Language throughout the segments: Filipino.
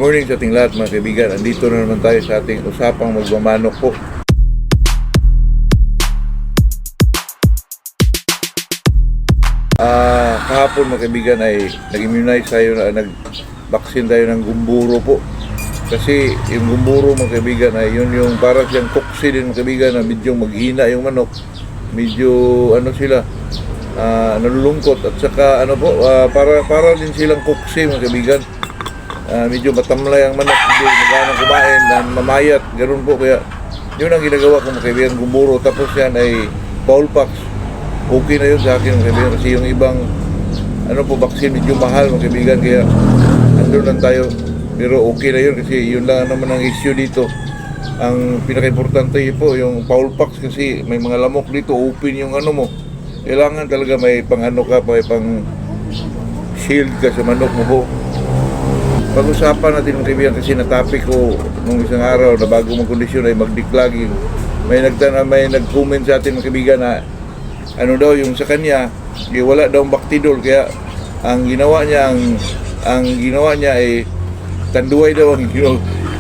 Morning sa ating lahat mga kaibigan. Andito na naman tayo sa ating usapang magmamanok po. Kahapon mga kaibigan ay nag-immunize tayo, nag-vaccine tayo ng gumburo po. Kasi yung gumburo mga kaibigan ay yun yung para siyang kuksi din mga kaibigan na medyo maghina yung manok. Medyo sila, nalulungkot at saka para din silang kuksi mga kaibigan. Medyo matamlay ang manok, hindi magana kumain, mamayat, ganoon po. Kaya yun ang ginagawa ko mga kaibigan, gumburo. Tapos yan ay fowl pox. Okay na yun sa akin mga kaibigan, kasi yung ibang vaccine medyo mahal mga kaibigan, kaya andun lang tayo. Pero okay na yun kasi yun lang naman ang issue dito. Ang pinaka-importante po yung fowl pox, kasi may mga lamok dito, open yung mo. Kailangan talaga may may pang shield ka sa manok mo po. Pag-usapan natin mga kaibigan, kasi na-topic ko nung isang araw na bago mag-kondisyon ay mag-declogging. May nag-comment sa atin mga kaibigan na daw yung sa kanya, wala daw Bactidol, kaya ang ginawa niya ay tanduay daw ang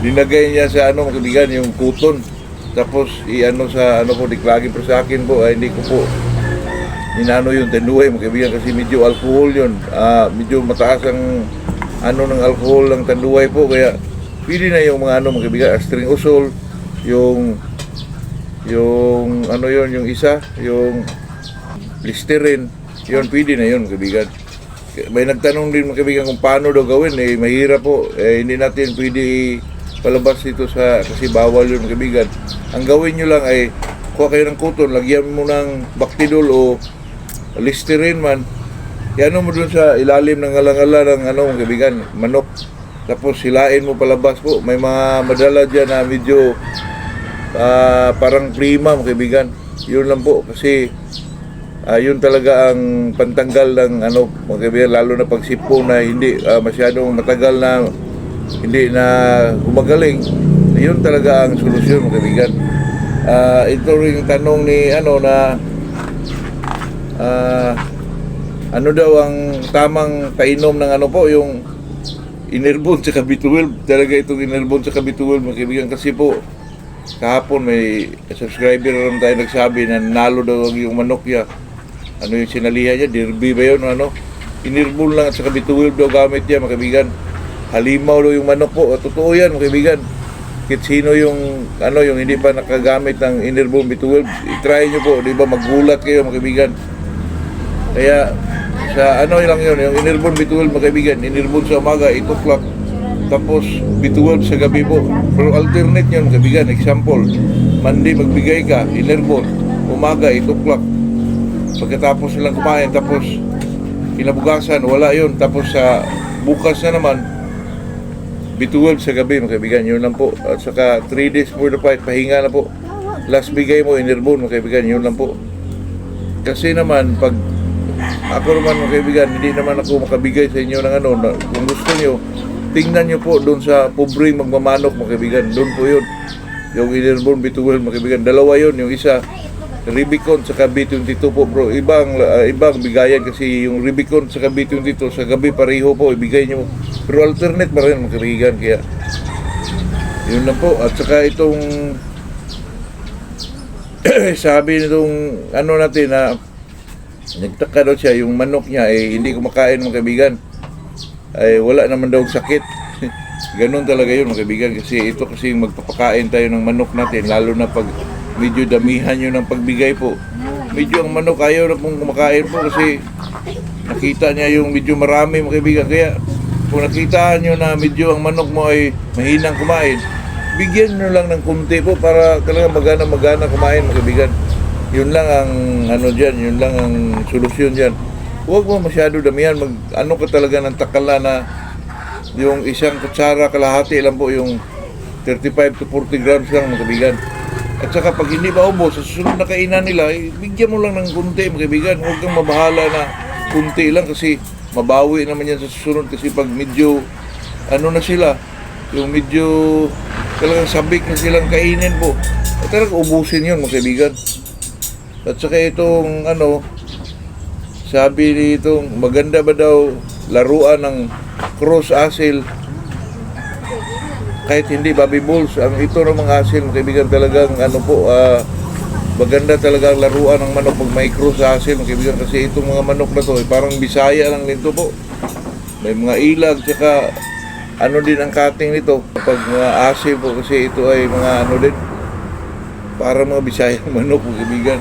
dinagay niya sa mga kaibigan, yung kuton. Tapos sa po declogging, pero sa akin po ay hindi ko po yung tanduay mga kaibigan, kasi medyo alcohol yun. Medyo mataas ang ng alcohol ng tanduay po, kaya pwede na yung mga mga kaibigan, astringosol, yung yung isa, yung Listerine, yun pwede na yun kaibigan. May nagtanong din mga kaibigan kung paano daw gawin, mahirap po, hindi natin pwede palabas ito kasi bawal yun mga kaibigan. Ang gawin nyo lang ay kuha kayo ng kuton, lagyan mo ng Bactidol o Listerine man, yan mo dun sa ilalim ng ngala-ngala ng mga kaibigan, manok. Tapos silain mo palabas po. May mga madala dyan na medyo parang prima mga kaibigan. Yun lang po, kasi yun talaga ang pantanggal ng mga kaibigan, lalo na pag sipo na hindi masyadong matagal na hindi na gumagaling. Yun talaga ang solusyon mga kaibigan. Ito rin tanong ni daw ang tamang painom ng yung Enervon sa B12. Talaga itong Enervon sa B12 mga kaibigan, kasi po kahapon may subscriber naman tayo nagsabi na nalo daw yung manok niya. Yung sinalihan niya, derby ba yun? Enervon lang at sa B12 daw gamit niya mga kaibigan. Halimaw daw yung manok po. Totoo yan mga kaibigan. Kahit sino yung yung hindi pa nakagamit ng Enervon B12, i-try nyo po, di ba? Magulat kayo mga kaibigan. Kaya sa lang yun, yung Enervon B12 mga kaibigan, Enervon sa umaga 8 o'clock, tapos B12 sa gabi po. Pero alternate yun mga kaibigan. Example, Monday magbigay ka Enervon, umaga 8 o'clock, pagkatapos nilang kumain, tapos kinabukasan wala yun, tapos sa bukas na naman B12 sa gabi mga kaibigan. Yun lang po. At saka 3 days for the fight, pahinga na po. Last bigay mo Enervon mga kaibigan. Yun lang po. Kasi naman pag ako naman mga kaibigan, hindi naman ako makabigay sa inyo ng kung gusto nyo, tingnan nyo po doon sa pobreng magmamanok mga kaibigan. Doon po yun, yung Enervon B12 mga kaibigan. Dalawa yun, yung isa Rubicon sa B22 po bro. Ibang bigayan, kasi yung Rubicon sa B22 sa gabi pareho po ibigay nyo, pero alternate pa rin mga kaibigan. Kaya yun lang po. At saka itong sabi nitong natin na nagtaka daw siya, yung manok niya hindi kumakain mga kaibigan, wala naman daw sakit. Ganun talaga yun mga kaibigan, kasi ito kasi magpapakain tayo ng manok natin, lalo na pag medyo damihan nyo ng pagbigay po. Medyo ang manok ayaw na pong kumakain po, kasi nakita niya yung medyo marami mga kaibigan. Kaya kung nakita nyo na medyo ang manok mo ay mahinang kumain, bigyan nyo lang ng kunti po para talaga magana kumain mga kaibigan. Yun lang ang dyan, yun lang ang solusyon dyan. Huwag mo masyado damihan, ka talaga ng takala na yung isang kutsara kalahati lang po, yung 35 to 40 grams lang mga kaibigan. At saka pag hindi maubos, sa susunod na kainan nila, bigyan mo lang ng kunti mga kaibigan. Huwag kang mabahala na kunti lang, kasi mabawi naman yan sa susunod. Kasi pag medyo na sila, yung medyo talagang sabik na silang kainin po, talagang ubusin yun mga kaibigan. At saka itong sabi nito, maganda ba daw laruan ng cross asil kahit hindi baby bulls, ang ito ng mga asil, mga kaibigan, talagang ano po, maganda talaga ang laruan ng manok pag may cross sa asil, mga kaibigan, kasi itong mga manok na to, parang Bisaya lang nito po. May mga ilag, tsaka ano din ang cutting nito pag mga asil po, kasi ito ay mga ano din, parang mga Bisaya manok, mga kaibigan.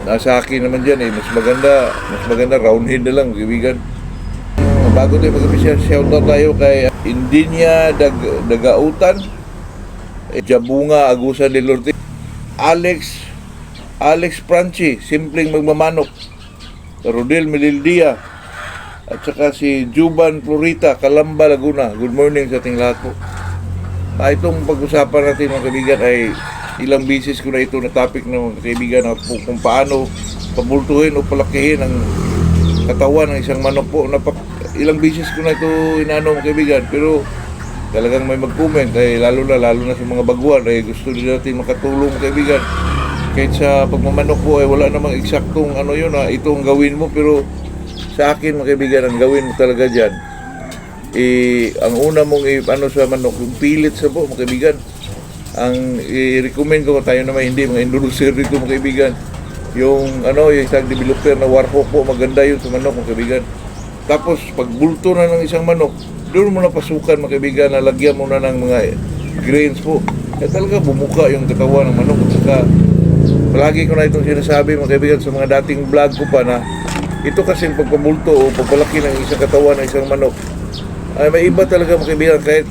Nasa akin naman dyan mas maganda round head na lang, mga kaibigan. Bago tayo mag-umpisa, shoutout tayo kay Indinya Dagautan, Jabunga Agusan de Lourdes, Alex Franchi, Simpleng Magmamanok, Rodel Melildia, at saka si Juban Florita, Calamba, Laguna. Good morning sa ating lahat po. Itong pag-usapan natin, mga kaibigan, ay ilang bisis ko na ito na topic ng mga kaibigan na kung paano pabultuhin o palakihin ang katawan ng isang manok po. Ilang bisis ko na ito inano, mga kaibigan, pero talagang may mag-comment, ay lalo na sa mga baguhan, ay gusto din natin makatulong, mga kaibigan. Kahit sa pagmamanok po ay wala namang eksaktong ano yun, itong gawin mo, pero sa akin, mga kaibigan, ang gawin mo talaga dyan, ang una mong ano sa manok, yung pilit sa po, mga kaibigan. Ang i-recommend ko, tayo naman hindi mga introducer dito, mga kaibigan, yung isang developer na warhawk po, maganda yun sa manok, mga kaibigan. Tapos pag bulto na ng isang manok, doon mo na pasukan, mga kaibigan, na lagyan mo na ng mga grains po. Kaya talaga bumuka yung katawan ng manok. At saka palagi ko na itong sinasabi, mga kaibigan, sa mga dating vlog ko pa, na ito kasing pagpabulto o pagpalaki ng isang katawan ng isang manok ay may iba talaga, mga kaibigan. Kahit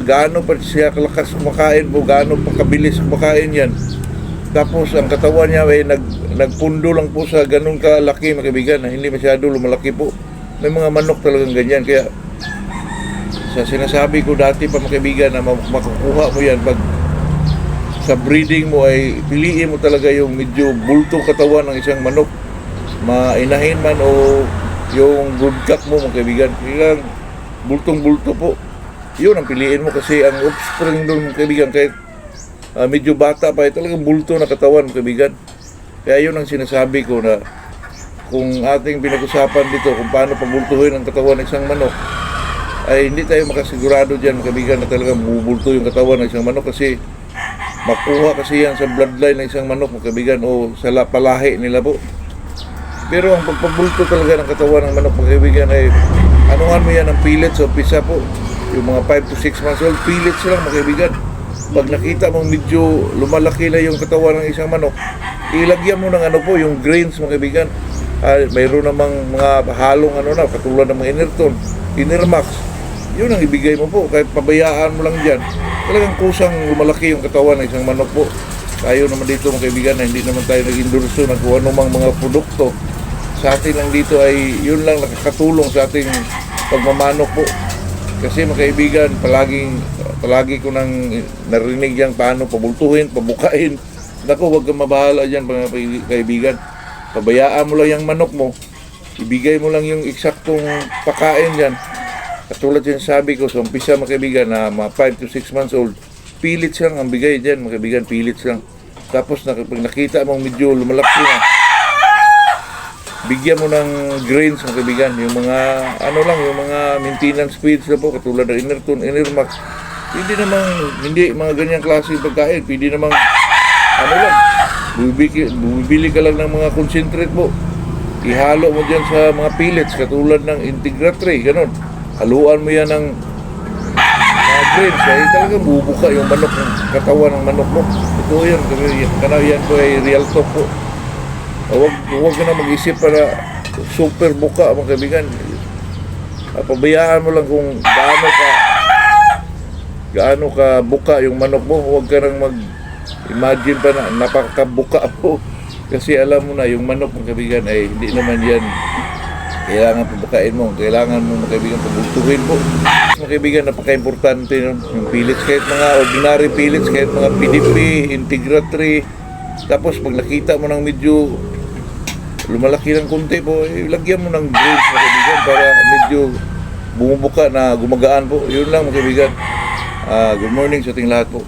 gaano pa siya kalakas kumakain po, gaano pa kabilis kumakain yan, tapos ang katawan niya ay nagpundo lang po sa ganun kalaki, mga kaibigan, na hindi masyado lumalaki po. May mga manok talagang ganyan. Kaya sa sinasabi ko dati pa, mga kaibigan, na makukuha mo yan pag sa breeding mo, ay piliin mo talaga yung medyo bulto katawan ng isang manok, mainahin man o yung broodcock mo, mga kaibigan. Kailangan bultong bulto po, yun ang piliin mo, kasi ang offspring doon, mga kaibigan, kahit medyo bata pa, ay talagang bulto na katawan, mga kaibigan. Kaya yun ang sinasabi ko, na kung ating pinag-usapan dito kung paano pabultuhin ang katawan ng isang manok, ay hindi tayo makasigurado dyan, mga kaibigan, na talagang bubulto yung katawan ng isang manok, kasi makuha kasi yan sa bloodline ng isang manok, mga kaibigan, o sa palahi nila po. Pero ang pagpabulto talaga ng katawan ng manok, mga kaibigan, ay anuhan mo yan ng pellets o pisa po. Yung mga 5 to 6 months old, pellets lang, mga kaibigan. Pag nakita mong medyo lumalaki na yung katawan ng isang manok, ilagyan mo ng yung grains, mga kaibigan. Mayroon namang mga halong katulad ng mga Inermax. Yun ang ibigay mo po, kahit pabayaan mo lang dyan. Talagang kusang lumalaki yung katawan ng isang manok po. Tayo naman dito, mga kaibigan, na hindi naman tayo nag-endorso ng kung anumang mga produkto. Sa atin lang dito ay yun lang nakakatulong sa ating pagmamanok po. Kasi, mga kaibigan, palagi ko nang narinig yan paano pabultuhin, pabukain. Naku, huwag kang mabahala dyan, mga kaibigan. Pabayaan mo lang yung manok mo, ibigay mo lang yung eksaktong pakain dyan. Katulad yung sabi ko, so umpisa, mga kaibigan, na mga 5 to 6 months old, pellets lang ang bigay dyan, mga kaibigan, pellets lang. Tapos pag nakita mong medyo lumalaki na, bigyan mo ng grains, mga kaibigan, yung mga yung mga maintenance feeds na po, katulad ng Inermax. Hindi mga ganyang klase pagkain, pwede namang bumibili ka lang ng mga concentrate mo, ihalo mo dyan sa mga pellets katulad ng Integra-3, ganun. Haluan mo yan ng mga grains, ay talagang bubuka yung manok, ng katawan ng manok mo. Ito yan po ay real talk po. Huwag ka na mag-isip para super buka, mga kaibigan. Pabayaan mo lang kung gaano ka buka yung manok mo. Huwag ka nang imagine pa na napakabuka po, kasi alam mo na yung manok, mga kaibigan, ay hindi naman yan kailangan pabukain mo. Kailangan mo, mga kaibigan, pabultuhin po. Mga kaibigan, napaka-importante yun, yung pellets, kahit mga ordinary pellets, kahit mga PDP, Integra-3. Tapos pag nakita mo ng medyo lumalaki ng konti po, lagyan mo ng grains, mga kaibigan, para medyo bumubuka na gumagaan po. Yun lang, mga kaibigan. Good morning sa ating lahat po.